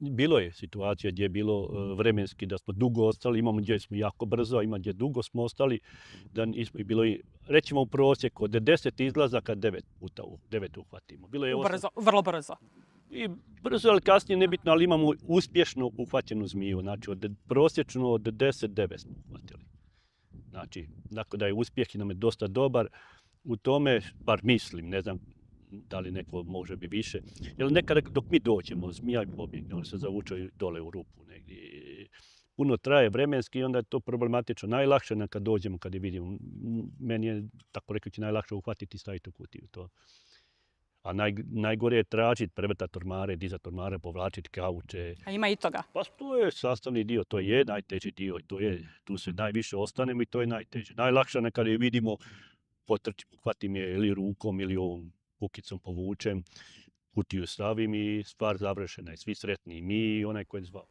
Bilo je situacija gdje je bilo vremenski da smo dugo ostali, imamo gdje smo jako brzo, ima gdje dugo smo ostali, da nismo, bilo i, recimo u prosjeku, od 10 izlazaka 9 puta, 9 uhvatimo. Bilo je 8, Vrlo brzo. i brzo, ali kasnije nebitno, ali imamo uspješno uhvaćenu zmiju, znači prosječno od 10, 9 smo uhvatili. Znači, tako da je uspjeh nam je dosta dobar u tome, bar mislim, ne znam da li neko može bi više. Jer nekada dok mi dođemo, zmija pobjegne, on se zavuče dole u rupu negdje. Puno traje vremenski i onda je to problematično. Najlakše je kad dođemo, kad je vidimo. Meni je, tako reći, najlakše uhvatiti i staviti u kutiju to. A najgore je tražiti, prevrtati ormare, dizati ormare, povlačiti kauče. A ima i toga. Pa to je sastavni dio, to je najteži dio, tu se najviše ostanemo i to je najteže. Najlakše je kada je vidimo, potrčim, uhvatim je ili rukom ili ovom kukicom povučem, kutiju stavim i stvar završena je. Svi sretni, mi i onaj koji je zvao.